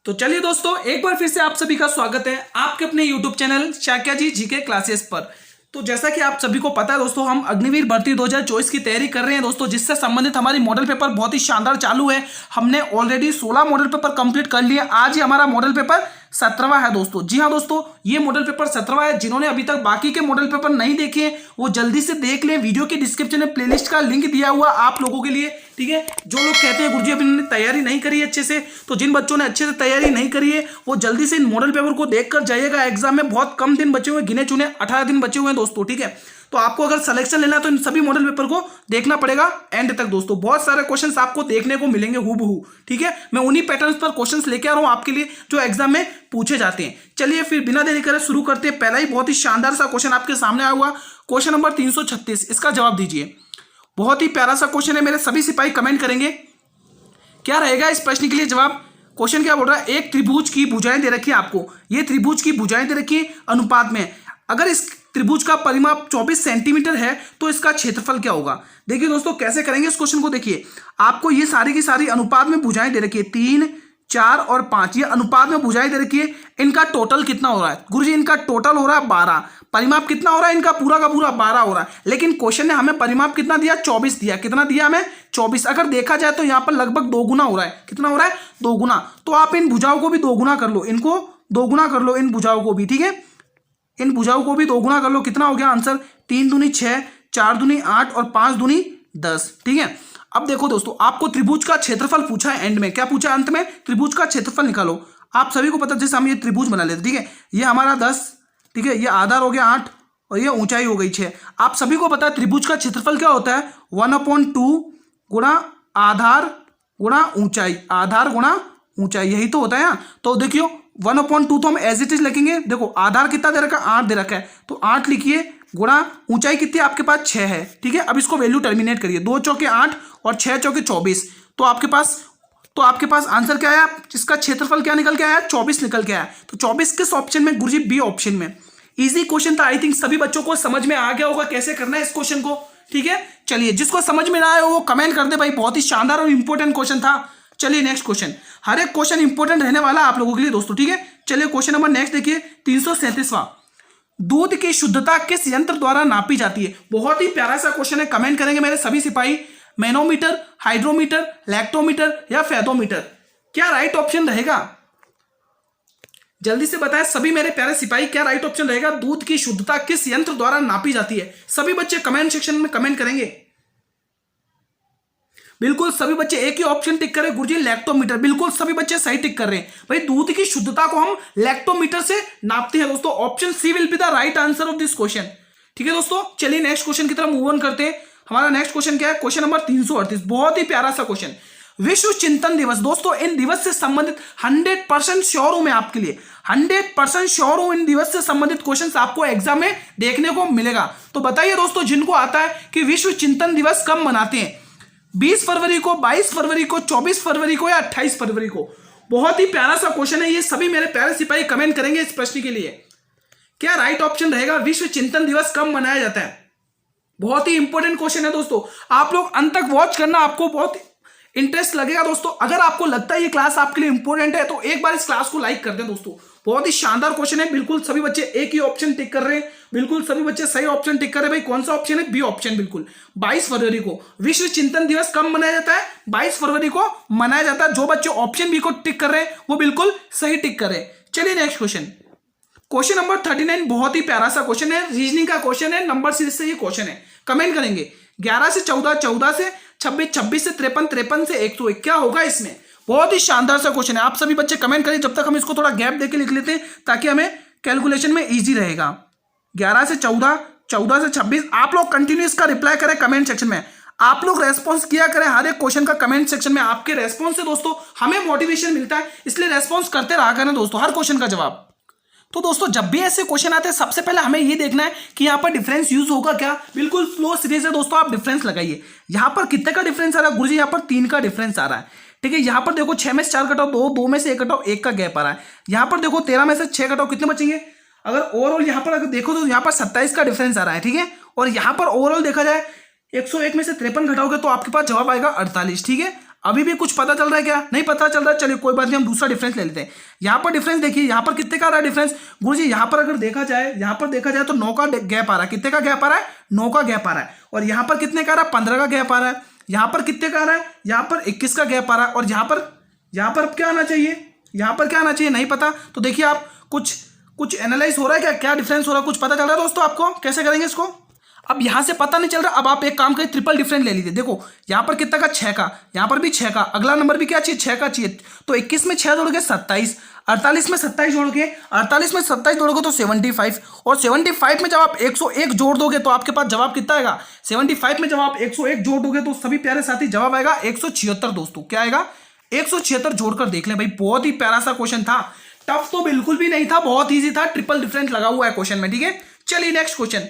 तो चलिए दोस्तों, एक बार फिर से आप सभी का स्वागत है आपके अपने YouTube चैनल शाक्या जी जीके क्लासेस पर। तो जैसा कि आप सभी को पता है दोस्तों, हम अग्निवीर भर्ती 2024 की तैयारी कर रहे हैं दोस्तों, जिससे संबंधित हमारी मॉडल पेपर बहुत ही शानदार चालू है। हमने ऑलरेडी 16 मॉडल पेपर कंप्लीट कर लिए। आज ही हमारा मॉडल पेपर 17वां है दोस्तों। जी हाँ दोस्तों, ये मॉडल पेपर 17वां है। जिन्होंने अभी तक बाकी के मॉडल पेपर नहीं देखे वो जल्दी से देख लें। वीडियो के डिस्क्रिप्शन में प्लेलिस्ट का लिंक दिया हुआ आप लोगों के लिए, ठीक है। जो लोग कहते हैं गुरुजी अभी इन्होंने तैयारी नहीं करी है अच्छे से, तो जिन बच्चों ने अच्छे से तैयारी नहीं करी है वो जल्दी से इन मॉडल पेपर को देखकर जाइएगा। एग्जाम में बहुत कम दिन बचे हुए, गिने चुने 18 दिन बचे हुए हैं दोस्तों, ठीक है। तो आपको अगर सिलेक्शन लेना है तो इन सभी मॉडल पेपर को देखना पड़ेगा एंड तक दोस्तों। बहुत सारे क्वेश्चंस आपको देखने को मिलेंगे हूबहू, ठीक है। मैं उन्हीं पैटर्न्स पर क्वेश्चंस लेके आ रहा हूं आपके लिए जो एग्जाम में पूछे जाते हैं। चलिए फिर बिना देरी करे शुरू करते हैं। पहला ही बहुत ही शानदार सा क्वेश्चन आपके सामने आया हुआ, क्वेश्चन नंबर 336। इसका जवाब दीजिए। बहुत ही प्यारा सा क्वेश्चन है। मेरे सभी सिपाही कमेंट करेंगे क्या रहेगा इस प्रश्न के लिए जवाब। क्वेश्चन क्या बोल रहा है, एक त्रिभुज की भुजाएं दे रखी है आपको। ये त्रिभुज की भुजाएं दे रखी है अनुपात में। अगर इस त्रिभुज का परिमाप 24 सेंटीमीटर है तो इसका क्षेत्रफल क्या होगा। देखिए दोस्तों कैसे करेंगे इस क्वेश्चन को। देखिए आपको ये सारी की सारी अनुपात में भुजाएं दे रखी है, 3, 4 और 5। ये अनुपात में भुजाएं दे रखी है। इनका टोटल कितना हो रहा है गुरुजी? इनका टोटल हो रहा है 12। परिमाप कितना हो रहा है इनका? पूरा का पूरा 12 हो रहा है। लेकिन क्वेश्चन ने हमें परिमाप कितना दिया? 24 दिया। कितना दिया हमें? 24। अगर देखा जाए तो यहाँ पर लगभग 2 गुना हो रहा है। कितना हो रहा है? 2 गुना। तो आप इन भुजाओं को भी 2 गुना कर लो, इनको 2 गुना कर लो, इन भुजाओं को भी, ठीक है। इन भुजाओं को भी 2 गुना कर लो। कितना हो गया आंसर? 3 दूनी 6, 4 दूनी 8 और 5 दूनी 10, ठीक है। अब देखो दोस्तों, आपको त्रिभुज का क्षेत्रफल पूछा है। एंड में क्या पूछा है? अंत में त्रिभुज का क्षेत्रफल निकालो। आप सभी को पता है, जैसे हम ये त्रिभुज बना लेते, ठीक है। ये हमारा 10, ठीक है। ये आधार हो गया 8 और ये ऊंचाई हो गई 6। आप सभी को पता है त्रिभुज का क्षेत्रफल क्या होता है? 1/2 गुणा आधार गुणा ऊंचाई। आधार गुणा ऊंचाई, यही तो होता है यहाँ। तो देखियो 1/2 तो हम एज इट इज लिखेंगे। देखो आधार कितना दे रखा है? 8 दे रखा है, तो 8 लिखिए गुणा ऊंचाई कितनी आपके पास? 6 है, ठीक है। अब इसको वैल्यू टर्मिनेट करिए। 2 चौके 8 और 6 चौके 24। तो आपके पास आंसर क्या आया? इसका क्षेत्रफल क्या निकल के आया? 24 निकल के आया। तो 24 किस ऑप्शन में गुरुजी? बी ऑप्शन में। इजी क्वेश्चन था। आई थिंक सभी बच्चों को समझ में आ गया होगा कैसे करना है इस क्वेश्चन को, ठीक है। चलिए जिसको समझ में ना आया वो कमेंट कर दे भाई, बहुत ही शानदार और इंपॉर्टेंट क्वेश्चन था। चलिए नेक्स्ट क्वेश्चन। हर एक क्वेश्चन इंपॉर्टेंट रहने वाला आप लोगों के लिए दोस्तों, ठीक है। चलिए क्वेश्चन नंबर नेक्स्ट देखिए, 337वां। दूध की शुद्धता किस यंत्र द्वारा नापी जाती है? बहुत ही प्यारा सा क्वेश्चन है। कमेंट करेंगे मेरे सभी सिपाही। मैनोमीटर, हाइड्रोमीटर, लैक्टोमीटर या फेदोमीटर, क्या राइट ऑप्शन रहेगा? जल्दी से बताएं सभी मेरे प्यारे सिपाही, क्या राइट ऑप्शन रहेगा? दूध की शुद्धता किस यंत्र द्वारा नापी जाती है? सभी बच्चे कमेंट सेक्शन में कमेंट करेंगे। बिल्कुल सभी बच्चे एक ही ऑप्शन टिक करें, गुरुजी लैक्टोमीटर। बिल्कुल सभी बच्चे सही टिक कर रहे हैं भाई। दूध की शुद्धता को हम लैक्टोमीटर से नापते हैं दोस्तों। Option C will be the right answer of this question, ठीक है दोस्तों। चलिए नेक्स्ट क्वेश्चन की तरफ मूव ऑन करते हैं। हमारा नेक्स्ट क्वेश्चन क्या है? Question number 338। बहुत ही प्यारा सा क्वेश्चन। विश्व चिंतन दिवस दोस्तों, इन दिवस से संबंधित 100% श्योर हूं मैं आपके लिए, 100% श्योर हूं इन दिवस से संबंधित क्वेश्चंस आपको एग्जाम में देखने को मिलेगा। तो बताइए दोस्तों, जिनको आता है कि विश्व चिंतन दिवस कब मनाते हैं? 20 फरवरी को, 22 फरवरी को, 24 फरवरी को या 28 फरवरी को? बहुत ही प्यारा सा क्वेश्चन है ये। सभी मेरे प्यारे सिपाही कमेंट करेंगे इस प्रश्न के लिए। क्या राइट ऑप्शन रहेगा? विश्व चिंतन दिवस कब मनाया जाता है? बहुत ही इंपॉर्टेंट क्वेश्चन है दोस्तों। आप लोग अंत तक वॉच करना, आपको बहुत इंटरेस्ट लगेगा दोस्तों। अगर आपको लगता है ये क्लास आपके लिए इंपॉर्टेंट है तो एक बार इस क्लास को लाइक कर दें दोस्तों। बहुत ही शानदार क्वेश्चन है। बिल्कुल सभी बच्चे एक ही ऑप्शन टिक कर रहे हैं। बिल्कुल सभी बच्चे सही ऑप्शन टिक कर रहे हैं भाई। कौन सा ऑप्शन है? B option. बिल्कुल 22 फरवरी को विश्व चिंतन दिवस कब मनाया जाता है? 22 फरवरी को मनाया जाता है। जो बच्चे ऑप्शन बी को टिक कर रहे हैं वो बिल्कुल सही टिक कर रहे हैं। चलिए नेक्स्ट क्वेश्चन, क्वेश्चन नंबर 39। बहुत ही प्यारा सा क्वेश्चन है, रीजनिंग का क्वेश्चन है, नंबर सीरीज से ये क्वेश्चन है। कमेंट करेंगे 11 से 14, 14 से 26, 26 से 53, 53 से 101, क्या होगा इसमें? बहुत ही शानदार सा क्वेश्चन है। आप सभी बच्चे कमेंट करें, जब तक हम इसको थोड़ा गैप देके लिख लेते हैं ताकि हमें कैलकुलेशन में इजी रहेगा। 11 से 14, 14 से 26। आप लोग कंटिन्यू इसका रिप्लाई करें कमेंट सेक्शन में। आप लोग रेस्पॉन्स किया करें हर एक क्वेश्चन का कमेंट सेक्शन में। आपके रेस्पॉन्स से दोस्तों हमें मोटिवेशन मिलता है, इसलिए रेस्पॉन्स करते रहा करें दोस्तों हर क्वेश्चन का जवाब। तो दोस्तों जब भी ऐसे क्वेश्चन आते हैं सबसे पहले हमें ये देखना है कि यहाँ पर डिफरेंस यूज होगा क्या। बिल्कुल स्लो सीरीज है दोस्तों, आप डिफरेंस लगाइए। यहाँ पर कितने का डिफरेंस आ रहा है गुरुजी? यहाँ पर 3 का डिफरेंस आ रहा है, ठीक है। यहाँ पर देखो 6 में से 4 कटाओ 2, 2 में से 1 कटाओ 1 का गैप आ रहा है। यहाँ पर देखो 13 में से 6 कटाओ कितने बचेंगे? अगर ओवरऑल यहाँ पर अगर देखो तो यहाँ पर 27 का डिफरेंस आ रहा है, ठीक है। और यहाँ पर ओवरऑल देखा जाए 101 में से 53 घटाओगे तो आपके पास जवाब आएगा 48, ठीक है। अभी भी कुछ पता चल रहा है क्या? नहीं पता चल रहा है, चलिए कोई बात नहीं, हम दूसरा डिफरेंस ले लेते हैं। यहाँ पर डिफरेंस देखिए, यहाँ पर कितने का आ रहा है डिफरेंस गुरुजी? यहाँ पर अगर देखा जाए, यहाँ पर देखा जाए तो 9 का गैप आ रहा है। कितने का गैप आ रहा है? 9 का गैप आ रहा है। और यहाँ पर कितने का आ रहा है? 15 का गैप आ रहा है। यहाँ पर कितने का आ रहा है? यहाँ पर 21 का गैप आ रहा है। और यहाँ पर क्या आना चाहिए? यहाँ पर क्या आना चाहिए? नहीं पता। तो देखिए आप कुछ एनालाइज हो रहा है क्या? क्या डिफरेंस हो रहा है? कुछ पता चल रहा है दोस्तों आपको? कैसे करेंगे इसको? अब यहां से पता नहीं चल रहा, अब आप एक काम करें, ट्रिपल डिफरेंस ले लीजिए। देखो यहां पर कितना का? 6 का, यहां पर भी 6 का, अगला नंबर भी क्या चाहिए? 6 का चाहिए। तो 21 में 6 जोड़ोगे 27, 48 में 27 जोड़ोगे, 48 में 27 जोड़ोगे तो 75, और 75 में जब आप 101 जोड़ दोगे तो आपके पास जवाब कितना आएगा? 75 में जब आप 101 जोड़ दोगे तो सभी प्यारे साथी जवाब आएगा 176 दोस्तों। क्या आएगा? 176। जोड़कर देख लें भाई, बहुत ही प्यारा सा क्वेश्चन था, टफ तो बिल्कुल भी नहीं था, बहुत ईजी था, ट्रिपल डिफरेंस लगा हुआ है क्वेश्चन में। ठीक है, चलिए next question,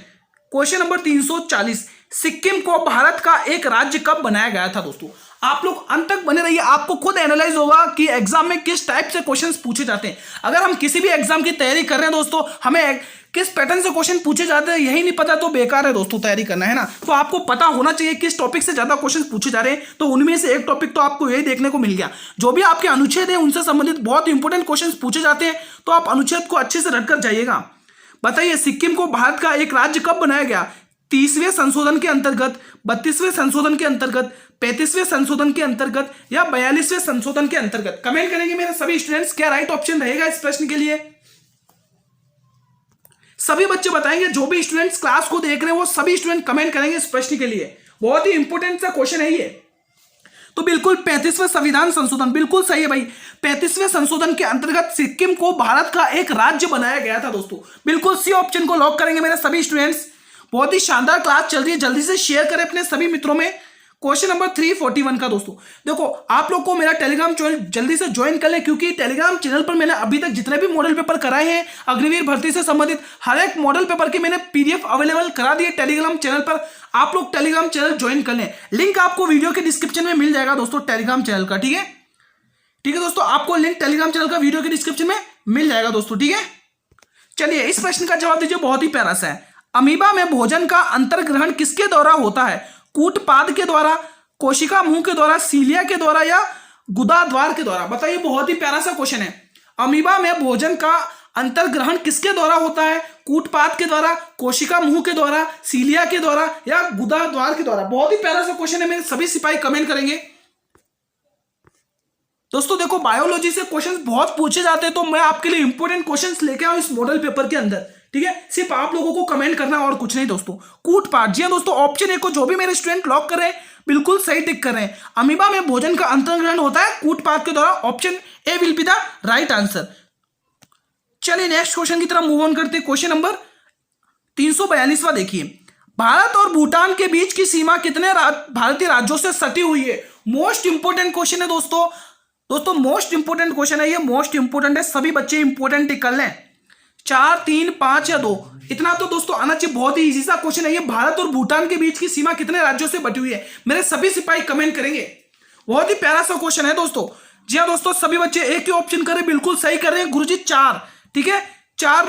question number 340, Sikkim को भारत का एक राज्य कब बनाया गया था? दोस्तों आप लोग अंत तक बने रहिए, आपको खुद एनालाइज होगा कि एग्जाम में किस टाइप से क्वेश्चंस पूछे जाते हैं। अगर हम किसी भी एग्जाम की तैयारी कर रहे हैं दोस्तों, हमें किस पैटर्न से क्वेश्चन पूछे जाते हैं यही नहीं पता तो बेकार है दोस्तों तैयारी करना, है ना। तो आपको पता होना चाहिए किस टॉपिक से ज्यादा क्वेश्चन पूछे जा रहे हैं। तो उनमें से एक टॉपिक तो आपको यही देखने को मिल गया, जो भी आपके अनुच्छेद है उनसे संबंधित बहुत इंपॉर्टेंट क्वेश्चन पूछे जाते हैं, तो आप अनुच्छेद को अच्छे से रटकर जाइएगा। बताइए सिक्किम को भारत का एक राज्य कब बनाया गया? 30वें संशोधन के अंतर्गत, 32वें संशोधन के अंतर्गत, 35वें संशोधन के अंतर्गत या 42वें संशोधन के अंतर्गत? कमेंट करेंगे मेरे सभी स्टूडेंट्स, क्या राइट ऑप्शन रहेगा इस प्रश्न के लिए? सभी बच्चे बताएंगे, जो भी स्टूडेंट्स क्लास को देख रहे हैं वो सभी स्टूडेंट कमेंट करेंगे इस प्रश्न के लिए। बहुत ही इंपॉर्टेंट सा क्वेश्चन है ये। तो बिल्कुल 35वें संविधान संशोधन, बिल्कुल सही है भाई। 35वें संशोधन के अंतर्गत सिक्किम को भारत का एक राज्य बनाया गया था दोस्तों। बिल्कुल सी ऑप्शन को लॉक करेंगे मेरे सभी स्टूडेंट्स। बहुत ही शानदार क्लास चल रही है, जल्दी से शेयर करें अपने सभी मित्रों में। क्वेश्चन नंबर 341 का दोस्तों, देखो आप लोग को मेरा टेलीग्राम चैनल जल्दी से ज्वाइन कर लें, क्योंकि टेलीग्राम चैनल पर मैंने अभी तक जितने भी मॉडल पेपर कराए हैं अग्निवीर भर्ती से संबंधित, हर एक मॉडल पेपर की मैंने पीडीएफ अवेलेबल करा दी है टेलीग्राम चैनल पर। आप लोग टेलीग्राम चैनल ज्वाइन कर लें, लिंक आपको वीडियो के डिस्क्रिप्शन में मिल जाएगा दोस्तों टेलीग्राम चैनल का। ठीक है, ठीक है दोस्तों, आपको लिंक टेलीग्राम चैनल का वीडियो के डिस्क्रिप्शन में मिल जाएगा दोस्तों। ठीक है, चलिए इस प्रश्न का जवाब दीजिए, बहुत ही प्यारा सा है। अमीबा में भोजन का अंतर्ग्रहण किसके द्वारा होता है? कूटपाद के द्वारा, कोशिका मुंह के द्वारा, सीलिया के द्वारा या गुदा द्वार के द्वारा? बताइए, बहुत ही प्यारा सा क्वेश्चन है। अमीबा में भोजन का अंतर्ग्रहण किसके द्वारा होता है? कूटपाद के द्वारा, कोशिका मुंह के द्वारा, सीलिया के द्वारा या गुदा द्वार के द्वारा? बहुत ही प्यारा सा क्वेश्चन है, मेरे सभी सिपाही कमेंट करेंगे। दोस्तों देखो, बायोलॉजी से क्वेश्चंस बहुत पूछे जाते हैं, तो मैं आपके लिए इंपॉर्टेंट क्वेश्चंस लेके आऊं इस मॉडल पेपर के अंदर। ठीक है, सिर्फ आप लोगों को कमेंट करना और कुछ नहीं दोस्तों। कूटपाद, जी हाँ दोस्तों, ऑप्शन ए को जो भी मेरे स्टूडेंट लॉक कर रहे हैं बिल्कुल सही टिक कर रहे हैं। अमीबा में भोजन का अंतर्ग्रहण होता है कूटपाद के द्वारा, option A will be the right answer. चलिए नेक्स्ट क्वेश्चन की तरफ मूव ऑन करते हैं। क्वेश्चन नंबर 342वां देखिए, भारत और भूटान के बीच की सीमा कितने भारतीय राज्यों से सटी हुई है? मोस्ट इंपोर्टेंट क्वेश्चन है दोस्तों, मोस्ट इंपोर्टेंट क्वेश्चन है ये, मोस्ट इंपोर्टेंट है, सभी बच्चे इंपोर्टेंट टिक कर लें। 4, 3, 5 या 2, इतना तो दोस्तों आना चाहिए। बहुत ही इजी सा क्वेश्चन है ये, भारत और भूटान के बीच की सीमा कितने राज्यों से बटी हुई है? मेरे सभी सिपाही कमेंट करेंगे। बहुत ही प्यारा सा क्वेश्चन है दोस्तों। जी हाँ दोस्तों, सभी बच्चे एक ही ऑप्शन करें, बिल्कुल सही कर रहे हैं गुरुजी, 4। ठीक है, 4,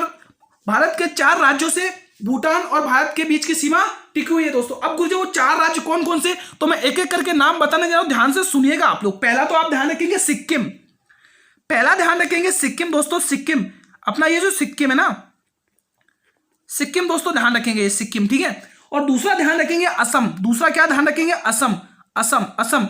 भारत के 4 राज्यों से भूटान और भारत के बीच की सीमा टिकी हुई है दोस्तों। अब गुरुजी वो 4 राज्य कौन कौन से, तो मैं एक एक करके नाम बताने जा रहा हूं, ध्यान से सुनिएगा आप लोग। पहला तो आप ध्यान रखेंगे सिक्किम, पहला ध्यान रखेंगे सिक्किम दोस्तों। सिक्किम, अपना ये जो सिक्किम है ना, सिक्किम दोस्तों ध्यान रखेंगे, ये सिक्किम। ठीक है, और दूसरा ध्यान रखेंगे असम। दूसरा क्या ध्यान रखेंगे? असम, असम, असम।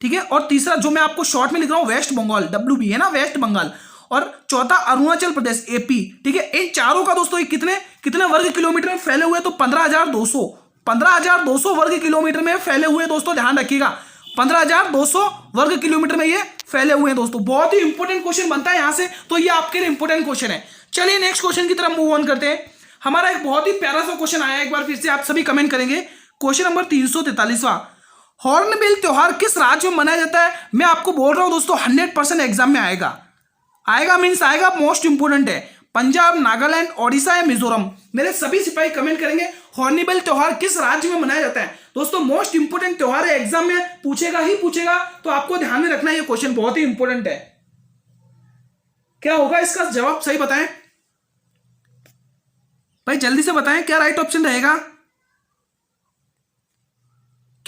ठीक है, और तीसरा जो मैं आपको शॉर्ट में लिख रहा हूं वेस्ट बंगाल, WB है ना, वेस्ट बंगाल। और चौथा अरुणाचल प्रदेश, AP। ठीक है, इन चारों का दोस्तों कितने वर्ग किलोमीटर में फैले हुए? तो 15,200 वर्ग किलोमीटर में फैले हुए दोस्तों, ध्यान रखिएगा। 15,200 वर्ग किलोमीटर में ये फैले हुए हैं दोस्तों। बहुत ही इंपॉर्टेंट क्वेश्चन बनता है यहां से, तो ये आपके लिए इंपॉर्टेंट क्वेश्चन है। चलिए नेक्स्ट क्वेश्चन की तरफ मूव ऑन करते हैं। हमारा एक बहुत ही प्यारा सा क्वेश्चन आया, एक बार फिर से आप सभी कमेंट करेंगे। क्वेश्चन नंबर 343वां, हॉर्नबिल त्योहार किस राज्य में मनाया जाता है? मैं आपको बोल रहा हूं दोस्तों, 100% एग्जाम में आएगा, मीन्स आएगा, मोस्ट इंपोर्टेंट है। पंजाब, नागालैंड, ओडिशा या मिजोरम? मेरे सभी सिपाही कमेंट करेंगे, हॉर्नबिल त्योहार किस राज्य में मनाया जाता है? दोस्तों मोस्ट इंपोर्टेंट त्योहार है, एग्जाम में पूछेगा ही पूछेगा, तो आपको ध्यान में रखना है, ये क्वेश्चन बहुत ही इंपोर्टेंट है। क्या होगा इसका जवाब, सही बताएं भाई, जल्दी से बताएं, क्या राइट ऑप्शन रहेगा?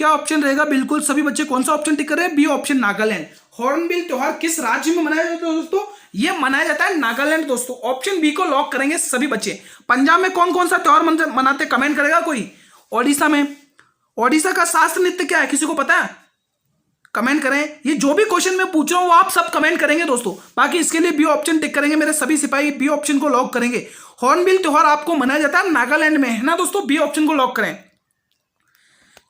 क्या ऑप्शन रहेगा? बिल्कुल सभी बच्चे कौन सा ऑप्शन टिक कर रहे हैं? B option, Nagaland. हॉर्नबिल त्योहार किस राज्य में मनाया जाता है दोस्तों? ये मनाया जाता है नागालैंड दोस्तों। ऑप्शन बी को लॉक करेंगे सभी बच्चे। पंजाब में कौन कौन सा त्योहार मनाते, कमेंट करेगा कोई? ओडिशा में, ओडिशा का शास्त्र नृत्य क्या है, किसी को पता है? कमेंट करें। ये जो भी क्वेश्चन मैं पूछ रहा हूं वो आप सब कमेंट करेंगे दोस्तों। बाकी इसके लिए बी ऑप्शन टिक करेंगे मेरे सभी सिपाही, बी ऑप्शन को लॉक करेंगे। हॉर्नबिल त्योहार आपको मनाया जाता है नागालैंड में, है ना दोस्तों? बी ऑप्शन को लॉक करें।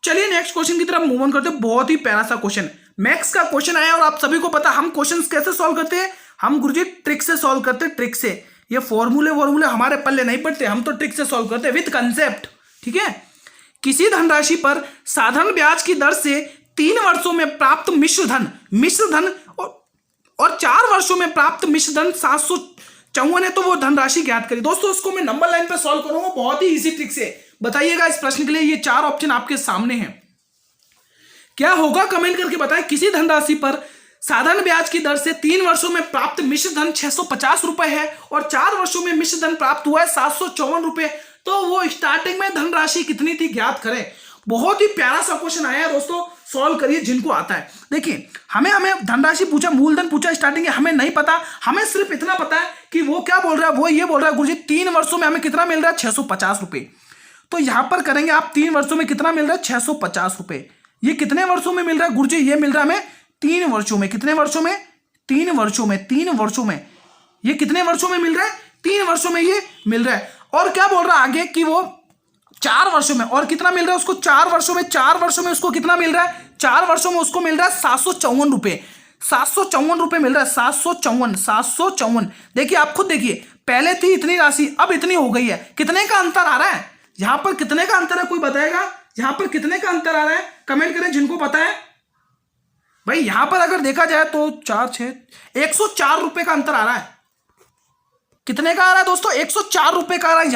चलिए नेक्स्ट क्वेश्चन की तरफ मूव ऑन करते हैं। बहुत ही प्यारा सा क्वेश्चन, मैथ्स का क्वेश्चन आया और आप सभी को पता हम क्वेश्चंस कैसे सॉल्व करते हैं? हम गुरुजी ट्रिक से सॉल्व करते हैं, ट्रिक से। ये फॉर्मूले हमारे पल्ले नहीं पड़ते, हम तो ट्रिक से सॉल्व करते हैं विद कंसेप्ट, ठीक है? किसी धनराशि पर साधारण ब्याज की दर से 3 वर्षों में प्राप्त मिश्र धन और 4 वर्षों में प्राप्त मिश्र धन 754 है, तो वो धनराशि ज्ञात करिए। दोस्तों उसको मैं नंबर लाइन पे सॉल्व करूंगा बहुत ही इजी ट्रिक से। बताइएगा इस प्रश्न के लिए, ये 4 ऑप्शन आपके सामने हैं, क्या होगा कमेंट करके बताएं। किसी धनराशि पर साधारण ब्याज की दर से 3 वर्षों में प्राप्त मिश्र धन 650 रुपए है और 4 वर्षों में मिश्र धन प्राप्त हुआ है 754 रुपए, तो वो स्टार्टिंग में धनराशि कितनी थी ज्ञात करें। बहुत ही प्यारा सा क्वेश्चन आया है दोस्तों, सॉल्व करिए जिनको आता है। देखिए हमें धनराशि पूछा, मूलधन पूछा स्टार्टिंग, हमें नहीं पता, हमें सिर्फ इतना पता है कि वो क्या बोल रहा है, वो ये बोल रहा है गुरुजी 3 वर्षों में हमें कितना मिल रहा है, 650 रुपए। तो यहां पर करेंगे आप 3 वर्षों में कितना मिल रहा है, 650 रुपए। ये कितने वर्षों में मिल रहा है गुरुजी? ये मिल रहा है हमें 3 वर्षों में। कितने वर्षों में? 3 वर्षों में। 3 वर्षों में ये कितने वर्षों में मिल रहा है? 3 वर्षों में ये मिल रहा है। और क्या बोल रहा है आगे कि वो 4 वर्षों में, और कितना मिल रहा है उसको? 4 वर्षों में। 4 वर्षों में उसको कितना मिल रहा है? 4 वर्षों में उसको मिल रहा है 754 रुपए। 754 रुपए मिल रहा है, 754। देखिए आप खुद देखिए, पहले थी इतनी राशि, अब इतनी हो गई है। कितने का अंतर आ रहा है यहां पर? कितने का अंतर है, कोई बताएगा यहां पर कितने का अंतर आ रहा है? कमेंट करें जिनको पता है। भाई यहां पर अगर देखा जाए तो 4 6 104 रुपए का अंतर आ रहा है। कितने का आ रहा है दोस्तों? 104 रुपए का आ रहा है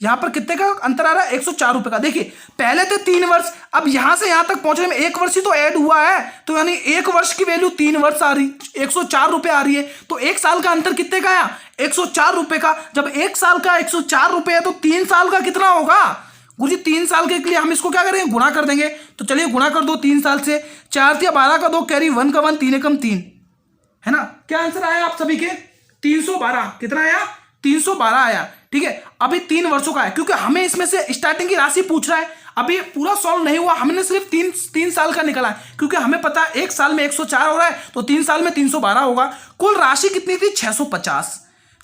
यहां पर कितने का अंतर आ रहा है? 104 रुपए का। देखिए पहले थे 3 वर्ष, अब यहां से यहां तक पहुंचने में 1 वर्ष ही तो ऐड हुआ है, तो यानी 1 वर्ष की वैल्यू 3 वर्ष आ रही, 104 रुपए आ रही है। तो 1 साल का अंतर कितने का आया? 104 रुपए का। जब 1 साल का 104 रुपए है तो 3 साल का कितना होगा गुरुजी? 3 साल के लिए हम इसको क्या करेंगे? गुणा कर देंगे। तो चलिए गुणा कर दो 3 साल से। 4 या 12 का 2 कैरी, 1 का 1, 3 एकम 3, है ना? क्या आंसर आया आप सभी के? 312। कितना आया? 312 आया, ठीक है? अभी 3 वर्षों का है, क्योंकि हमें इसमें से स्टार्टिंग की राशि पूछ रहा है, अभी पूरा सॉल्व नहीं हुआ, हमने सिर्फ 3 साल का निकाला है, क्योंकि हमें पता है 1 साल में 104 हो रहा है, तो 3 साल में 312 होगा। कुल राशि कितनी थी? 650।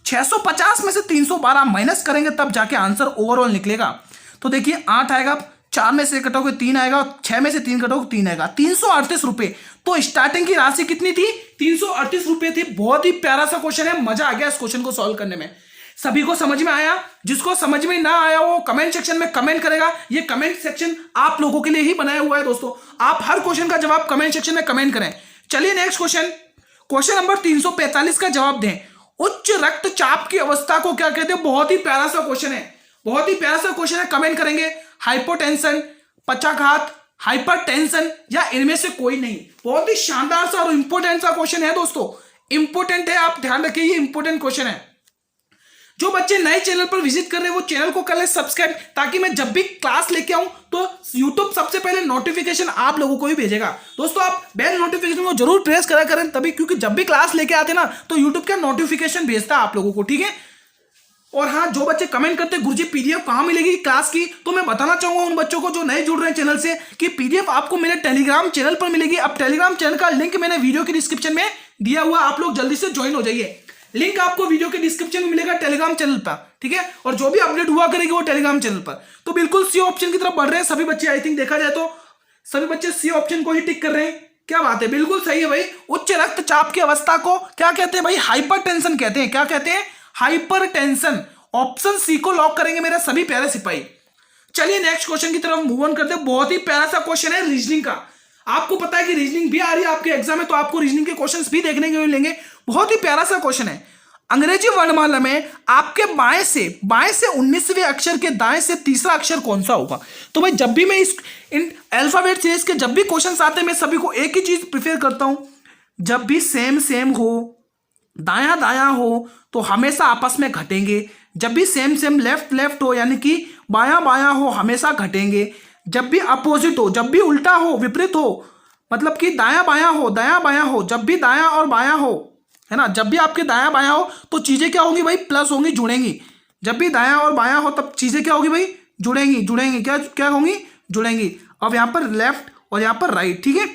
650 में से 312 माइनस करेंगे तब जाके आंसर ओवरऑल निकलेगा। तो देखिए 8 आएगा, 4 में से कटोगे 3 आएगा, 6 में से 3 कटोगे 3 आएगा, 338 रुपए। तो स्टार्टिंग की राशि कितनी थी? 338 रुपए थी। बहुत ही प्यारा सा क्वेश्चन है, मजा आ गया इस क्वेश्चन को सॉल्व करने में। सभी को समझ में आया? जिसको समझ में ना आया वो कमेंट सेक्शन में कमेंट करेगा। ये कमेंट सेक्शन आप लोगों के लिए ही बनाया हुआ है दोस्तों, आप हर क्वेश्चन का जवाब कमेंट सेक्शन में कमेंट करें। चलिए नेक्स्ट क्वेश्चन नंबर 345 का जवाब दें। उच्च रक्तचाप की अवस्था को क्या कहते हैं? बहुत ही प्यारा सा क्वेश्चन है, बहुत ही प्यारा सा क्वेश्चन है। कमेंट करेंगे हाइपोटेंशन, पक्षाघात, हाइपरटेंशन या इनमें से कोई नहीं। बहुत ही शानदार सा और इंपॉर्टेंट सा क्वेश्चन है दोस्तों, इंपॉर्टेंट है, आप ध्यान रखिए ये इंपॉर्टेंट क्वेश्चन है। जो बच्चे नए चैनल पर विजिट कर रहे हैं वो चैनल को कर ले सब्सक्राइब, ताकि मैं जब भी क्लास लेके आऊं तो YouTube सबसे पहले नोटिफिकेशन आप लोगों को ही भेजेगा। दोस्तों आप बेल नोटिफिकेशन को जरूर प्रेस करा करें तभी, क्योंकि जब भी क्लास लेके आते ना तो YouTube का नोटिफिकेशन भेजता है आप लोगों को, ठीक है? और हाँ, जो बच्चे कमेंट करते हैं गुरुजी पीडीएफ कहाँ मिलेगी क्लास की, तो मैं बताना चाहूंगा उन बच्चों को जो नए जुड़ रहे हैं चैनल से कि पीडीएफ आपको मेरे टेलीग्राम चैनल पर मिलेगी। अब टेलीग्राम चैनल का लिंक मैंने वीडियो के डिस्क्रिप्शन में दिया हुआ, आप लोग जल्दी से ज्वाइन हो जाइए। लिंक आपको वीडियो के डिस्क्रिप्शन में मिलेगा टेलीग्राम चैनल पर, ठीक है? और जो भी अपडेट हुआ करेगी वो टेलीग्राम चैनल पर। तो बिल्कुल सी ऑप्शन की तरफ बढ़ रहे हैं सभी बच्चे। आई थिंक देखा जाए तो सभी बच्चे सी ऑप्शन को ही टिक कर रहे हैं। क्या बात है, बिल्कुल सही है भाई। उच्च रक्तचाप की अवस्था को क्या कहते हैं भाई? हाइपरटेंशन कहते हैं। क्या कहते हैं? हाइपरटेंशन। ऑप्शन सी को लॉक करेंगे मेरे सभी प्यारे सिपाही। चलिए नेक्स्ट क्वेश्चन की तरफ मूव ऑन करते हैं। बहुत ही प्यारा सा क्वेश्चन है रीजनिंग का। आपको पता है कि रीजनिंग भी आ रही है आपके एग्जाम में, तो आपको रीजनिंग के क्वेश्चंस भी देखने को मिलेंगे। बहुत ही प्यारा सा क्वेश्चन है। अंग्रेजी वर्णमाला में आपके बाएं से 19वें अक्षर के दाएं से तीसरा अक्षर कौन सा होगा? तो भाई जब भी मैं इन अल्फाबेट सीरीज के जब भी क्वेश्चंस आते हैं मैं सभी को एक ही चीज प्रिफेयर करता हूं, जब भी सेम सेम हो, दायां दायां हो तो हमेशा आपस में घटेंगे। जब भी सेम सेम लेफ्ट लेफ्ट हो यानी कि बायां बायां हो हमेशा घटेंगे। जब भी अपोजिट हो, जब भी उल्टा हो, विपरीत हो, मतलब कि दायां बायां हो, दायां बायां हो, जब भी दायां और बायां हो, है ना, जब भी आपके दायां बायां हो तो चीजें क्या होंगी भाई, प्लस होंगी, जुड़ेंगी। जब भी दायां और बायां हो तब चीजें क्या होगी भाई, जुड़ेंगी, जुड़ेंगी, क्या क्या होंगी, जुड़ेंगी। अब यहाँ पर लेफ्ट और यहाँ पर राइट, ठीक है,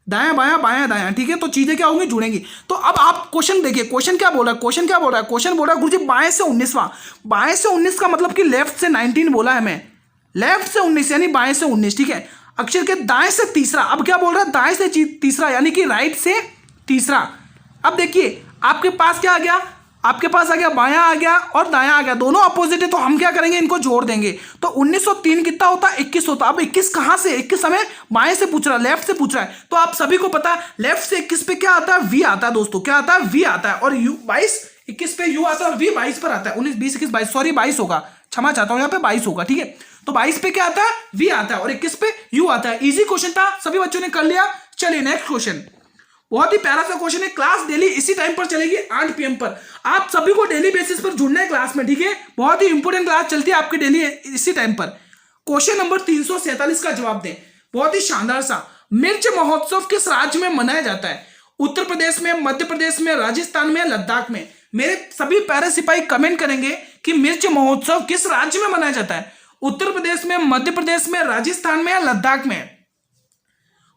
दायां बायां बायां दायां, ठीक है, तो चीजें क्या होंगी, जुड़ेंगी। तो अब आप क्वेश्चन देखिए, क्वेश्चन क्या बोल रहा है, क्वेश्चन क्या बोल रहा है, क्वेश्चन बोल रहा है गुरुजी बाएं से 19वां, बाएं से 19 का मतलब कि लेफ्ट से 19 बोला है मैं, लेफ्ट से 19 यानी बाएं से 19, ठीक है। अक्षर के दाएं से तीसरा, अब क्या बोल रहा है, दाएं से तीसरा यानी कि राइट से तीसरा। अब देखिए आपके पास क्या आ गया, आपके पास आ गया बायां आ गया और दायां आ गया, दोनों अपोजिट है, तो हम क्या करेंगे, इनको जोड़ देंगे। तो 1903 कितना होता है, 21 होता है। अब 21 कहां से, 21 हमें बाएं से पूछ रहा है, लेफ्ट से पूछ रहा है, तो आप सभी को पता है लेफ्ट से 21 पे क्या आता है, वी आता है दोस्तों, क्या आता है, वी आता है। और यू 22, 21 पे यू आता है और वी 22 पर आता है, 19 20 21 22, सॉरी 22 होगा, क्षमा चाहता हूं, यहाँ पे 22 होगा, ठीक है। तो 22 पे क्या आता है, वी आता है और 21 पे यू आता है। इजी क्वेश्चन था, सभी बच्चों ने कर लिया। चलिए नेक्स्ट क्वेश्चन, बहुत ही प्यारा सा क्वेश्चन है। क्लास डेली इसी टाइम पर चलेगी 8 PM पर, आप सभी को डेली बेसिस पर जुड़ना है क्लास में, ठीक है। बहुत ही इंपॉर्टेंट क्लास चलती है आपकी डेली इसी टाइम पर। क्वेश्चन नंबर 347 का जवाब दें, बहुत ही शानदार सा। मिर्च महोत्सव किस राज्य में मनाया जाता है, उत्तर प्रदेश में, मध्य प्रदेश में, राजस्थान में, लद्दाख में। मेरे सभी प्यारे सिपाही कमेंट करेंगे कि मिर्च महोत्सव किस राज्य में मनाया जाता है, उत्तर प्रदेश में, मध्य प्रदेश में, राजस्थान में या लद्दाख में।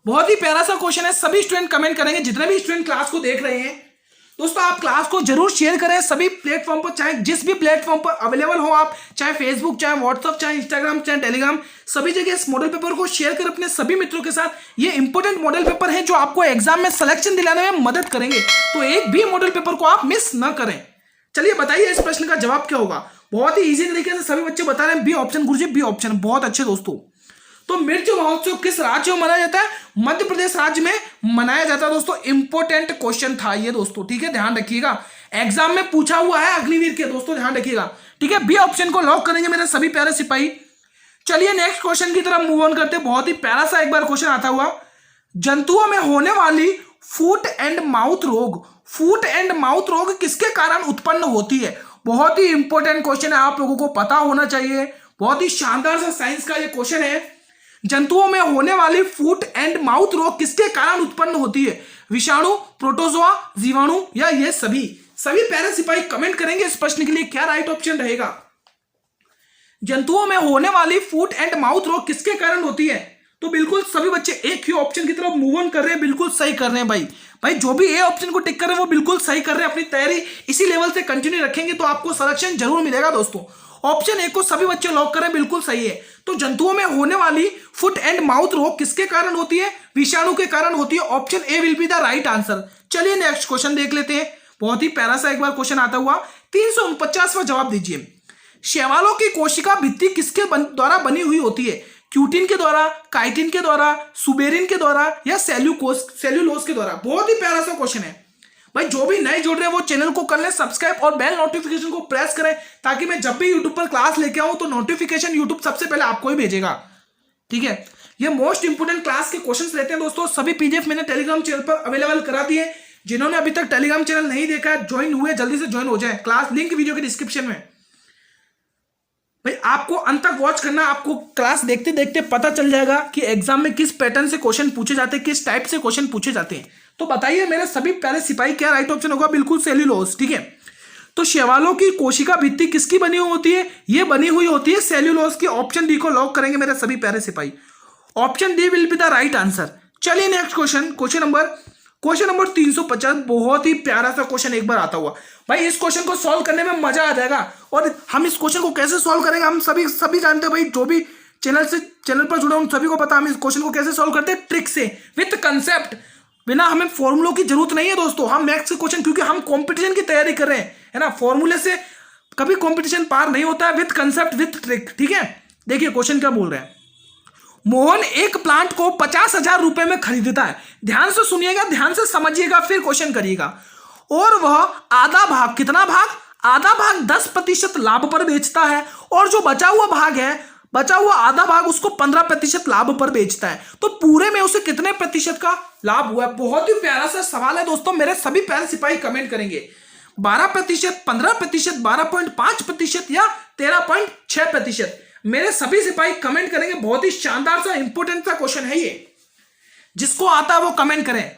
बहुत ही प्यारा सा क्वेश्चन है, सभी स्टूडेंट कमेंट करेंगे, जितने भी स्टूडेंट क्लास को देख रहे हैं। दोस्तों आप क्लास को जरूर शेयर करें सभी प्लेटफॉर्म पर, चाहे जिस भी प्लेटफॉर्म पर अवेलेबल हो आप, चाहे फेसबुक, चाहे व्हाट्सअप, चाहे इंस्टाग्राम, चाहे टेलीग्राम, सभी जगह इस मॉडल पेपर को शेयर कर अपने सभी मित्रों के साथ। ये इंपॉर्टेंट मॉडल पेपर है जो आपको एग्जाम में सिलेक्शन दिलाने में मदद करेंगे, तो एक भी मॉडल पेपर को आप मिस न करें। चलिए बताइए इस प्रश्न का जवाब क्या होगा। बहुत ही ईजी तरीके से सभी बच्चे बता रहे हैं बी ऑप्शन गुरुजी, बी ऑप्शन, बहुत अच्छे दोस्तों। तो मिर्च महोत्सव किस राज्य में मनाया जाता है, मध्य प्रदेश राज्य में मनाया जाता है दोस्तों। इंपॉर्टेंट क्वेश्चन था ये दोस्तों, ठीक है, ध्यान रखिएगा, एग्जाम में पूछा हुआ है अग्निवीर के दोस्तों, ध्यान रखिएगा, ठीक है। बी ऑप्शन को लॉक करेंगे मेरे सभी प्यारे सिपाही। चलिए नेक्स्ट क्वेश्चन की तरफ मूव ऑन करते हैं। बहुत ही प्यारा सा एक बार क्वेश्चन आता हुआ, जंतुओं में होने वाली फूट एंड माउथ रोग, फूट एंड माउथ रोग किसके कारण उत्पन्न होती है। बहुत ही इंपॉर्टेंट क्वेश्चन है, आप लोगों को पता होना चाहिए। बहुत ही शानदार सा साइंस का ये क्वेश्चन है। जंतुओं में होने वाली फूट एंड माउथ रोग किसके कारण उत्पन्न होती है, विषाणु, प्रोटोजोआ, जीवाणु या ये सभी। सभी प्यारे सिपाही कमेंट करेंगे इस प्रश्न के लिए क्या राइट ऑप्शन रहेगा। जंतुओं में होने वाली फूट एंड माउथ रोग किसके कारण होती है, तो बिल्कुल सभी बच्चे एक ही ऑप्शन की तरफ मूव ऑन कर रहे हैं, बिल्कुल सही कर रहे हैं भाई। भाई जो भी ए ऑप्शन को टिक कर रहे हैं वो बिल्कुल सही कर रहे हैं। अपनी तैयारी इसी लेवल से कंटिन्यू रखेंगे तो आपको सिलेक्शन जरूर मिलेगा दोस्तों। ऑप्शन ए को सभी बच्चे लॉक करें, बिल्कुल सही है। तो जंतुओं में होने वाली फुट एंड माउथ रोग किसके कारण होती है, विषाणु के कारण होती है। Option A will be the right answer. चलिए नेक्स्ट क्वेश्चन देख लेते हैं। बहुत ही प्यारा सा एक बार क्वेश्चन आता हुआ, 349वां जवाब दीजिए। शैवालों की कोशिका भित्ति किसके द्वारा बनी हुई होती है, क्यूटिन के द्वारा, काइटिन के द्वारा, सुबेरिन के द्वारा या सेल्यूलोज के द्वारा। बहुत ही प्यारा सा क्वेश्चन है भाई। जो भी नए जुड़ रहे हैं वो चैनल को कर लें सब्सक्राइब और बेल नोटिफिकेशन को प्रेस करें, ताकि मैं जब भी यूट्यूब पर क्लास लेके आऊं तो नोटिफिकेशन यूट्यूब सबसे पहले आपको ही भेजेगा, ठीक है। ये मोस्ट इंपोर्टेंट क्लास के क्वेश्चंस रहते हैं दोस्तों। सभी पीडीएफ मैंने टेलीग्राम चैनल पर अवेलेबल करा दिए। जिन्होंने अभी तक टेलीग्राम चैनल नहीं देखा है, ज्वाइन हुए, जल्दी से ज्वाइन हो जाए। क्लास लिंक वीडियो के डिस्क्रिप्शन में। भाई आपको अंत तक वॉच करना, आपको क्लास देखते देखते पता चल जाएगा कि एग्जाम में किस पैटर्न से क्वेश्चन पूछे जाते हैं, किस टाइप से क्वेश्चन पूछे जाते हैं। तो बताइए मेरे सभी प्यारे सिपाही क्या राइट ऑप्शन होगा, बिल्कुल सेल्यूलोज, ठीक है। तो शैवालों की कोशिका भित्ति किसकी बनी हुई होती है, ये बनी हुई होती है सेल्यूलोज की। ऑप्शन डी को लॉक करेंगे मेरे सभी प्यारे सिपाही। Option D will be the right answer. चलिए नेक्स्ट क्वेश्चन, क्वेश्चन नंबर 350। बहुत ही प्यारा सा क्वेश्चन एक बार आता हुआ भाई। इस क्वेश्चन को सॉल्व करने में मजा आ जाएगा। और हम इस क्वेश्चन को कैसे सॉल्व करेंगे, हम सभी जानते हैं भाई। जो भी चैनल पर जुड़े उन सभी को पता हम इस क्वेश्चन को कैसे सॉल्व करते हैं, ट्रिक से, विथ कंसेप्ट। बिना हमें फॉर्मूलों की जरूरत नहीं है दोस्तों। हम मैथ्स के क्वेश्चन, क्योंकि हम कंपटीशन की तैयारी कर रहे हैं, है ना। फॉर्मूले से कभी कंपटीशन पार नहीं होता है, विथ कंसेप्ट, विथ ट्रिक, ठीक है। देखिए क्वेश्चन क्या बोल रहे हैं। मोहन एक प्लांट को 50,000 रुपए में खरीदता है। ध्यान से सुनिएगा, ध्यान से समझिएगा, फिर क्वेश्चन करिएगा। और वह आधा भाग, कितना भाग, आधा भाग 10% लाभ पर बेचता है, और जो बचा हुआ भाग है, बचा हुआ आधा भाग उसको 15% लाभ पर बेचता है। तो पूरे में उसे कितने प्रतिशत का लाभ हुआ है। बहुत ही प्यारा सा सवाल है दोस्तों। मेरे सभी प्यारे सिपाही कमेंट करेंगे 12%, 15%, 12.5% या 13.6%। मेरे सभी सिपाही कमेंट करेंगे। बहुत ही शानदार सा इंपॉर्टेंट सा क्वेश्चन है ये, जिसको आता है वो कमेंट करें,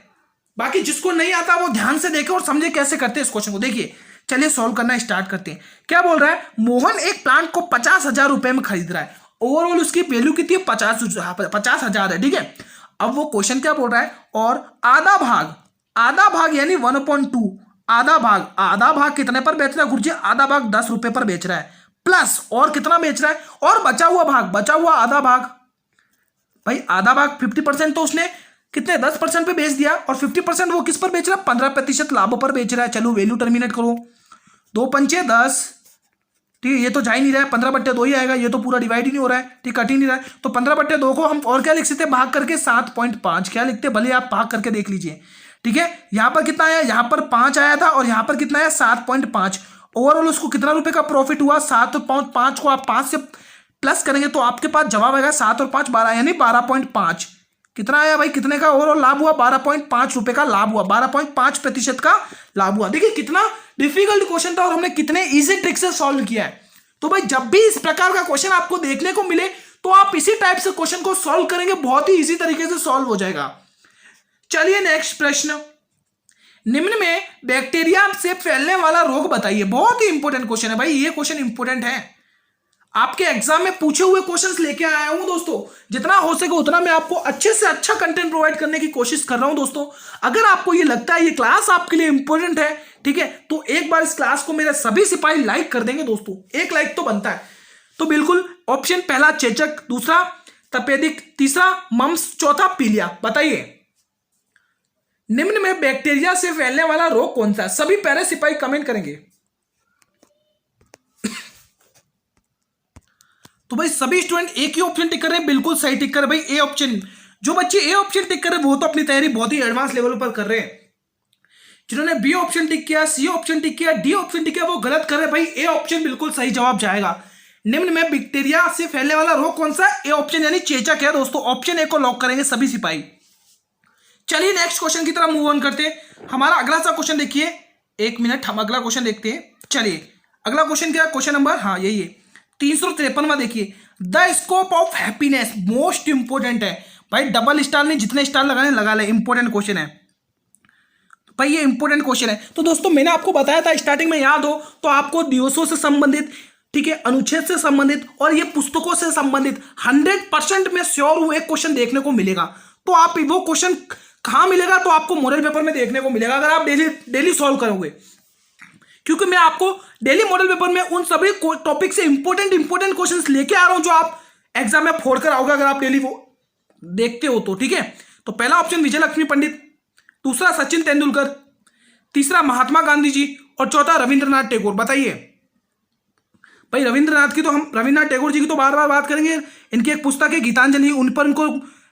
बाकी जिसको नहीं आता वो ध्यान से देखे और समझे कैसे करते हैं इस क्वेश्चन को। देखिए चलिए सॉल्व करना स्टार्ट करते हैं। क्या बोल रहा है, मोहन एक प्लांट को 50,000 रुपए में खरीद रहा है, ओवरऑल उसकी वैल्यू कितनी है, 50,000 है, ठीक है। अब वो क्वेश्चन क्या बोल रहा है, और आधा भाग यानी 1/2, आधा भाग कितने पर बेच रहा है गुरुजी, आधा भाग 10 रुपए पर बेच रहा है, प्लस और कितना बेच रहा है, और बचा हुआ आधा भाग, भाई आधा भाग 50% तो उसने कितने 10% पे बेच दिया, और 50% वो किस पर बेच रहा है, 15% लाभ पर बेच रहा है। चलो वैल्यू टर्मिनेट करो, 2 पंचे 10, ठीक है, ये तो जा ही नहीं रहा है, 15/2 ही आएगा, ये तो पूरा डिवाइड ही नहीं हो रहा है, ठीक, कट ही नहीं रहा है, तो 15/2 को हम और क्या लिख सकते हैं, भाग करके 7.5, क्या लिखते हैं, भले आप भाग करके देख लीजिए, ठीक है। यहां पर कितना आया, यहां पर 5 आया था, और यहां पर कितना आया 7.5, ओवरऑल उसको कितना रुपए का प्रॉफिट हुआ, 7 और 5 को आप 5 से प्लस करेंगे तो आपके पास जवाब आएगा 7 और 5 12, यानी 12.5। कितना आया भाई, कितने का ओवरऑल लाभ हुआ, 12.5 रुपए का लाभ हुआ, 12.5% का लाभ हुआ। देखिए कितना डिफिकल्ट क्वेश्चन था और हमने कितने इजी ट्रिक से सॉल्व किया है। तो भाई जब भी इस प्रकार का क्वेश्चन आपको देखने को मिले तो आप इसी टाइप से क्वेश्चन को सॉल्व करेंगे, बहुत ही इजी तरीके से सॉल्व हो जाएगा। चलिए नेक्स्ट प्रश्न, निम्न में बैक्टीरिया से फैलने वाला रोग बताइए। बहुत ही इंपॉर्टेंट क्वेश्चन है भाई, ये क्वेश्चन इंपॉर्टेंट है, आपके एग्जाम में पूछे हुए क्वेश्चंस लेके आया हूं दोस्तों। जितना हो सके उतना मैं आपको अच्छे से अच्छा कंटेंट प्रोवाइड करने की कोशिश कर रहा हूं दोस्तों। अगर आपको ये लगता है ये क्लास आपके लिए इंपॉर्टेंट है, ठीक है, तो एक बार इस क्लास को मेरे सभी सिपाही लाइक कर देंगे दोस्तों, एक लाइक तो बनता है। तो बिल्कुल ऑप्शन पहला चेचक, दूसरा तपेदिक, तीसरा मम्स, चौथा पीलिया। बताइए निम्न में बैक्टीरिया से फैलने वाला रोग कौन सा है, सभी पहले सिपाही कमेंट करेंगे। तो भाई सभी स्टूडेंट एक ही ऑप्शन टिक कर रहे हैं, बिल्कुल सही टिक कर रहे हैं भाई, ए ऑप्शन। जो बच्चे ए ऑप्शन टिक कर रहे हैं वो तो अपनी तैयारी बहुत ही एडवांस लेवल पर कर रहे हैं। जिन्होंने बी ऑप्शन टिक किया, सी ऑप्शन टिक किया, डी ऑप्शन टिक किया, वो गलत कर रहे हैं भाई, ए ऑप्शन बिल्कुल सही जवाब जाएगा। निम्न में बैक्टीरिया से फैलने वाला रोग कौन सा है, ए ऑप्शन यानी चेचक है दोस्तों। ऑप्शन ए को लॉक करेंगे सभी सिपाही। चलिए नेक्स्ट क्वेश्चन की तरफ मूव ऑन करते हैं। हमारा अगला सा क्वेश्चन देखिए, 1 मिनट, हम अगला क्वेश्चन देखते हैं। चलिए अगला क्वेश्चन क्या है, क्वेश्चन नंबर, हाँ यही है 353वां। देखिए the scope of happiness, most important है भाई, डबल स्टार नहीं, जितने स्टार लगाने लगा ले, इंपोर्टेंट क्वेश्चन है भाई, ये इंपोर्टेंट क्वेश्चन है। तो दोस्तों मैंने आपको बताया था स्टार्टिंग में, याद हो तो आपको दिवसों से संबंधित, ठीक है, अनुच्छेद से संबंधित और ये पुस्तकों से संबंधित 100% में श्योर हूं एक क्वेश्चन देखने को मिलेगा। तो आप वो क्वेश्चन कहां मिलेगा, तो आपको मॉडल पेपर में देखने को मिलेगा, अगर आप डेली सॉल्व करोगे, क्योंकि मैं आपको डेली मॉडल पेपर में उन सभी टॉपिक से इंपॉर्टेंट क्वेश्चंस लेके आ रहा हूं जो आप एग्जाम में फोड़ कर आओगे, अगर आप डेली वो देखते हो तो, ठीक है। तो पहला ऑप्शन विजय लक्ष्मी पंडित, दूसरा सचिन तेंदुलकर, तीसरा महात्मा गांधी जी, और चौथा रविंद्रनाथ टैगोर। बताइए भाई, रविंद्रनाथ टैगोर जी की तो बार बार बात करेंगे, इनकी एक पुस्तक है गीतांजलि, उन पर इनको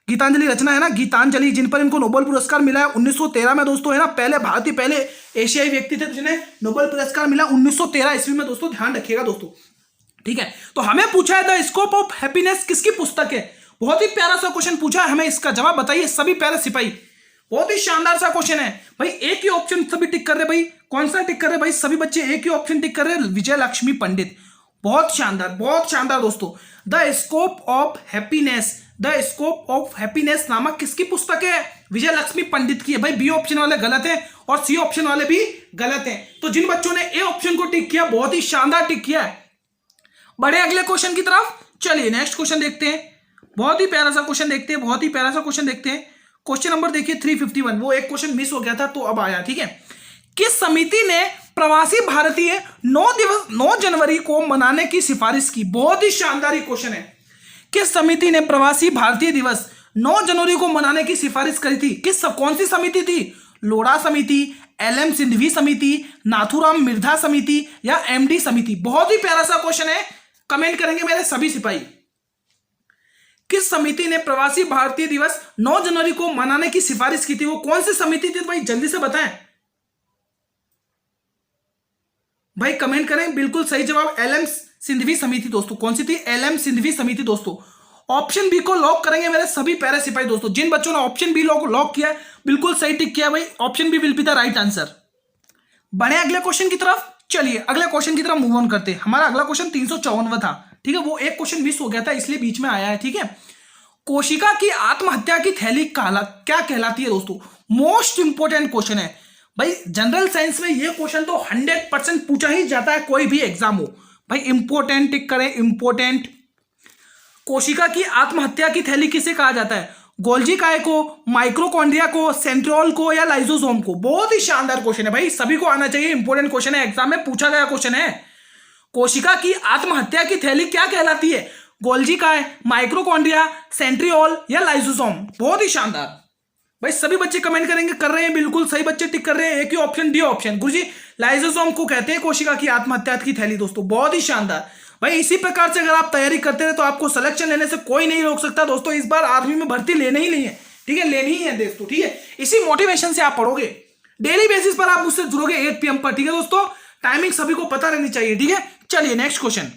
गीतांजलि रचना है ना, गीतांजलि, जिन पर इनको नोबेल पुरस्कार मिला है 1913 में दोस्तों, है ना, पहले एशियाई व्यक्ति थे जिन्हें नोबेल पुरस्कार मिला 1913 ईस्वी में दोस्तों, ध्यान रखिएगा दोस्तों, ठीक है। तो हमें पूछा है द स्कोप ऑफ हैप्पीनेस किसकी पुस्तक है, बहुत ही प्यारा सा क्वेश्चन पूछा है, हमें इसका जवाब बताइए सभी प्यारे सिपाही। बहुत ही शानदार सा क्वेश्चन है भाई, एक ही ऑप्शन सभी टिक कर रहे भाई, कौन सा टिक कर रहे भाई, सभी बच्चे एक ही ऑप्शन टिक कर रहे, विजय लक्ष्मी पंडित। बहुत शानदार दोस्तों। द स्कोप ऑफ हैप्पीनेस नामक किसकी पुस्तक है, विजय लक्ष्मी पंडित की है भाई। बी ऑप्शन वाले गलत है और सी ऑप्शन वाले भी गलत है। तो जिन बच्चों ने ए ऑप्शन को टिक किया, बहुत ही शानदार टिक किया है। बढ़े अगले क्वेश्चन की तरफ, चलिए नेक्स्ट क्वेश्चन देखते हैं, बहुत ही प्यारा सा क्वेश्चन देखते हैं। क्वेश्चन नंबर देखिए 351, वो एक क्वेश्चन मिस हो गया था तो अब आया, ठीक है। किस समिति ने प्रवासी भारतीय 9 जनवरी को मनाने की सिफारिश की, बहुत ही शानदार क्वेश्चन है। किस समिति ने प्रवासी भारतीय दिवस 9 जनवरी को मनाने की सिफारिश करी थी, कौन सी समिति थी, लोढ़ा समिति, LM सिंघवी समिति, नाथूराम मिर्धा समिति या MD समिति। बहुत ही प्यारा सा क्वेश्चन है, कमेंट करेंगे मेरे सभी सिपाही। किस समिति ने प्रवासी भारतीय दिवस 9 जनवरी को मनाने की सिफारिश की थी, वो कौन सी समिति थी भाई, जल्दी से बताएं भाई, कमेंट करें। बिल्कुल सही जवाब LM सिंघवी समिति दोस्तों। कौन सी थी, LM सिंघवी समिति दोस्तों। ऑप्शन बी को लॉक करेंगे मेरे सभी प्यारे सिपाही दोस्तों। जिन बच्चों ने ऑप्शन बी लॉक किया, बिल्कुल सही टिक किया भाई, option B will be the right answer. बढ़े अगले क्वेश्चन की तरफ, चलिए अगले क्वेश्चन की तरफ मूव ऑन करते हैं। हमारा अगला क्वेश्चन 354वां था, ठीक है, वो एक क्वेश्चन मिस हो गया था इसलिए बीच में आया है, ठीक है। कोशिका की आत्महत्या की थैली क्या कहलाती है दोस्तों? मोस्ट इंपोर्टेंट क्वेश्चन है भाई। जनरल साइंस में ये क्वेश्चन तो 100% पूछा ही जाता है, कोई भी एग्जाम हो भाई। इंपोर्टेंट टिक करें, इंपोर्टेंट। कोशिका की आत्महत्या की थैली किसे कहा जाता है? गोल्जी काय को, माइक्रोकॉन्ड्रिया को, सेंट्रियोल को, या लाइसोसोम को? बहुत ही शानदार क्वेश्चन है भाई, सभी को आना चाहिए, इंपोर्टेंट क्वेश्चन है, एग्जाम में पूछा गया क्वेश्चन है। कोशिका की आत्महत्या की थैली क्या कहलाती है? गोल्जी काय, माइक्रोकॉन्ड्रिया, सेंट्रियोल या लाइसोसोम? बहुत ही शानदार भाई, सभी बच्चे कमेंट करेंगे, कर रहे हैं, बिल्कुल सही बच्चे टिक कर रहे हैं। एक ही ऑप्शन, डी ऑप्शन। गुरुजी लाइसोसोम को कहते हैं कोशिका की आत्महत्या की थैली दोस्तों, बहुत ही शानदार भाई। इसी प्रकार से अगर आप तैयारी करते रहे तो आपको सिलेक्शन लेने से कोई नहीं रोक सकता दोस्तों। इस बार आर्मी में भर्ती लेने ही नहीं है, ठीक है, लेनी ही है दोस्तों, ठीक है। इसी मोटिवेशन से आप पढ़ोगे, डेली बेसिस पर आप मुझसे जुड़ोगे 8 PM पर, ठीक है दोस्तों। टाइमिंग सभी को पता रहनी चाहिए, ठीक है। चलिए नेक्स्ट क्वेश्चन,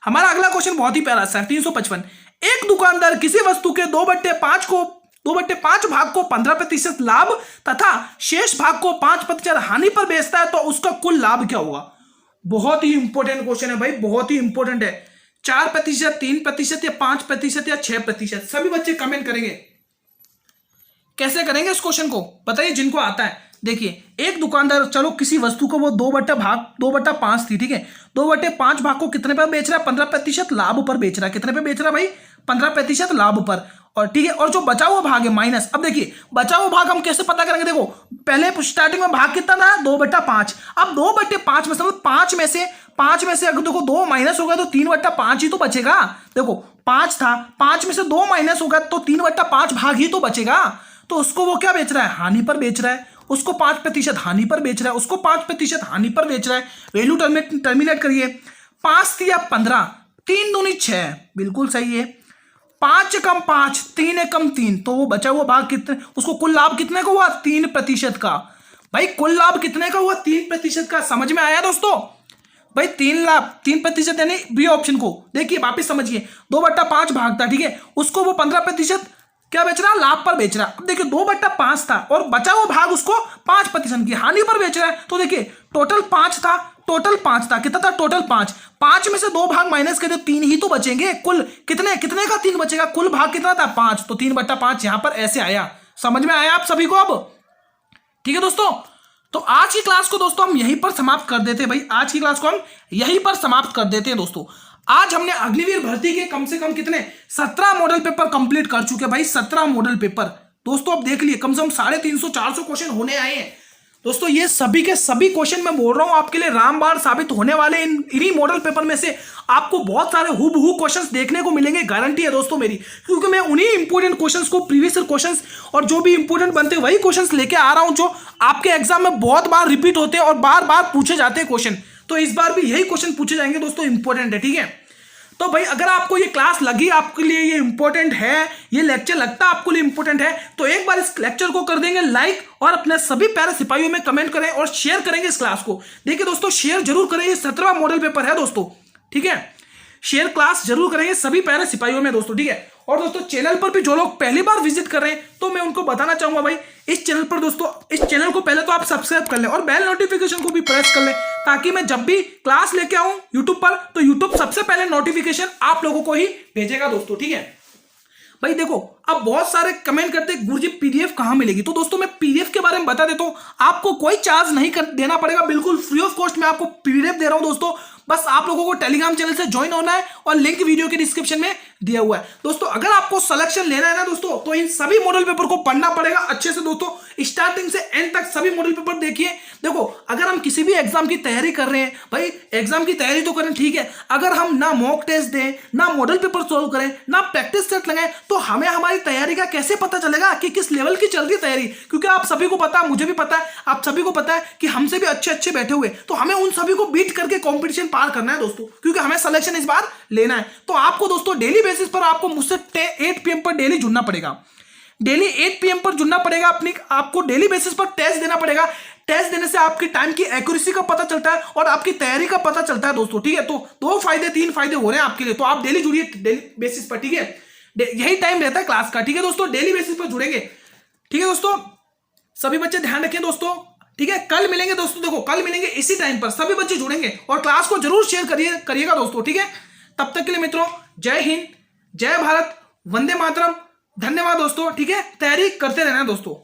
हमारा अगला क्वेश्चन बहुत ही प्यारा सा 355। एक दुकानदार किसी वस्तु के 2/5 भाग को 15% लाभ तथा शेष भाग को 5% हानि पर बेचता है तो उसका कुल लाभ क्या होगा? बहुत ही इंपॉर्टेंट क्वेश्चन है भाई, बहुत ही इंपॉर्टेंट है। 4%, 3% या 5% या 6%? सभी बच्चे कमेंट करेंगे। कैसे करेंगे इस क्वेश्चन को बताइए जिनको आता है। देखिए एक दुकानदार, चलो किसी वस्तु को वो 2/5 थी, ठीक है, 2/5 भाग को कितने पर बेच रहा है? 15% लाभ पर बेच रहा है। कितने पे बेच रहा है भाई? 15% लाभ पर, और ठीक है। और जो बचा हुआ भाग है माइनस, अब देखिए बचा हुआ भाग हम कैसे पता करेंगे? देखो पहले स्टार्टिंग में भाग कितना था? 2/5। अब 2/5 में मतलब 5 में से अगर देखो 2 माइनस होगा तो 3/5 ही तो बचेगा। देखो 5 था, 5 में से 2 माइनस होगा तो 3/5 भाग ही तो बचेगा। तो उसको वो क्या बेच रहा है? हानि पर बेच रहा है। उसको 5% हानि पर बेच रहा है, उसको 5% हानि पर बेच रहा है। वैल्यू टर्मिनेट करिए। 5 या 15, 3 दूनी 6, बिल्कुल सही है। 5 कम 5, 3 है कम 3, तो वो बचा हुआ भाग कितने, उसको कुल लाभ कितने का हुआ? 3% का। भाई कुल लाभ कितने का हुआ? 3% का। समझ में आया दोस्तों भाई? 3% यानी बी ऑप्शन को देखिए, वापिस समझिए। 2/5 भाग था, ठीक है, उसको वो 15% क्या बेच रहा है? लाभ पर बेच रहा है। अब देखिए 2/5 था और बचा हुआ भाग उसको 5% की हानि पर बेच रहा है। तो देखिए टोटल 5 था, कितना था? टोटल 5 में से 2 भाग माइनस कर दो, 3 ही तो बचेंगे। कुल कितने का 3 बचेगा? कुल भाग कितना था? 5, तो 3/5 यहां पर ऐसे आया। समझ में आया आप सभी को अब? ठीक है दोस्तों, तो आज की क्लास को दोस्तों हम यहीं पर समाप्त कर देते हैं भाई। आज की क्लास को हम यहीं पर समाप्त कर देते हैं दोस्तों। आज हमने अग्निवीर भर्ती के कम से कम कितने 17 मॉडल पेपर कंप्लीट कर चुके हैं भाई। 17 मॉडल पेपर दोस्तों, अब देख लिए कम से कम 350-400 क्वेश्चन होने आए हैं दोस्तों। ये सभी के सभी क्वेश्चन मैं बोल रहा हूं आपके लिए रामबाण साबित होने वाले। इन्हीं मॉडल पेपर में से आपको बहुत सारे हूबहू क्वेश्चंस देखने को मिलेंगे, गारंटी है दोस्तों मेरी, क्योंकि मैं उन्हीं इंपोर्टेंट क्वेश्चंस को, प्रीवियस ईयर क्वेश्चंस और जो भी इंपोर्टेंट बनते हैं वही क्वेश्चंस लेके आ रहा हूं, जो आपके एग्जाम में बहुत बार रिपीट होते हैं और बार बार पूछे जाते हैं क्वेश्चन। तो इस बार भी यही क्वेश्चन पूछे जाएंगे दोस्तों, इंपॉर्टेंट है, ठीक है। तो भाई अगर आपको ये क्लास लगी, आपके लिए ये इंपॉर्टेंट है, ये लेक्चर लगता है आपके लिए इंपॉर्टेंट है, तो एक बार इस लेक्चर को कर देंगे लाइक और अपने सभी प्यारे सिपाहियों में कमेंट करें और शेयर करेंगे इस क्लास को। देखिए दोस्तों शेयर जरूर करें, ये 17वां मॉडल पेपर है दोस्तों, ठीक है। शेयर क्लास जरूर करेंगे सभी प्यारे सिपाहियों में दोस्तों, ठीक है। और दोस्तों चैनल पर भी जो लोग पहली बार विजिट कर रहे हैं तो मैं उनको बताना चाहूंगा भाई, इस चैनल पर दोस्तों, इस चैनल को पहले तो आप सब्सक्राइब कर लें और बेल नोटिफिकेशन को भी प्रेस कर लें, ताकि मैं जब भी क्लास लेके आऊं यूट्यूब पर तो यूट्यूब सबसे पहले नोटिफिकेशन आप लोगों को ही भेजेगा दोस्तों, ठीक है भाई। देखो अब बहुत सारे कमेंट करते हैं गुरुजी पीडीएफ कहां मिलेगी, तो दोस्तों मैं पीडीएफ के बारे में बता देता हूं। आपको कोई चार्ज नहीं देना पड़ेगा, बिल्कुल फ्री ऑफ कॉस्ट में आपको पीडीएफ दे रहा हूं दोस्तों। बस आप लोगों को टेलीग्राम चैनल से ज्वाइन होना है और लिंक वीडियो के डिस्क्रिप्शन में दिया हुआ है दोस्तों। अगर आपको सिलेक्शन लेना है ना दोस्तों, तो इन सभी मॉडल पेपर को पढ़ना पड़ेगा अच्छे से दोस्तों, स्टार्टिंग से एंड तक सभी मॉडल पेपर देखिए। देखो अगर हम किसी भी एग्जाम की तैयारी कर रहे हैं भाई, एग्जाम की तैयारी तो करें, ठीक है, अगर हम ना मॉक टेस्ट दें, ना मॉडल पेपर सॉल्व करें, ना प्रैक्टिस सेट लगाएं, तो हमें हमारी तैयारी का कैसे पता चलेगा कि किस लेवल की चल रही है तैयारी? क्योंकि आप सभी को पता है, मुझे भी पता है, आप सभी को पता है कि हमसे भी अच्छे बैठे हुए, तो हमें उन सभी को बीट करके कॉम्पिटिशन पार करना है दोस्तों, क्योंकि हमें सिलेक्शन इस बार लेना है। तो आपको दोस्तों डेली बेसिस पर आपको मुझसे 8 PM पर डेली जुड़ना पड़ेगा, डेली 8 PM पर जुड़ना पड़ेगा। आपको डेली बेसिस पर टेस्ट देना पड़ेगा। टेस्ट देने से आपकी टाइम की एक्यूरेसी का पता चलता है और आपकी तैयारी का पता चलता है दोस्तों, ठीक है। तो 3 फायदे हो रहे हैं आपके लिए, तो आप डेली जुड़िए डेली बेसिस पर, ठीक है। यही टाइम रहता है क्लास का, ठीक है दोस्तों, डेली बेसिस पर जुड़ेंगे, ठीक है दोस्तों। सभी बच्चे ध्यान रखें दोस्तों, ठीक है, कल मिलेंगे दोस्तों, देखो कल मिलेंगे इसी टाइम पर, सभी बच्चे जुड़ेंगे और क्लास को जरूर शेयर करिएगा दोस्तों, ठीक है। तब तक के लिए मित्रों, जय हिंद, जय भारत, वंदे मातरम, धन्यवाद दोस्तों, ठीक है। तैयारी करते रहना दोस्तों।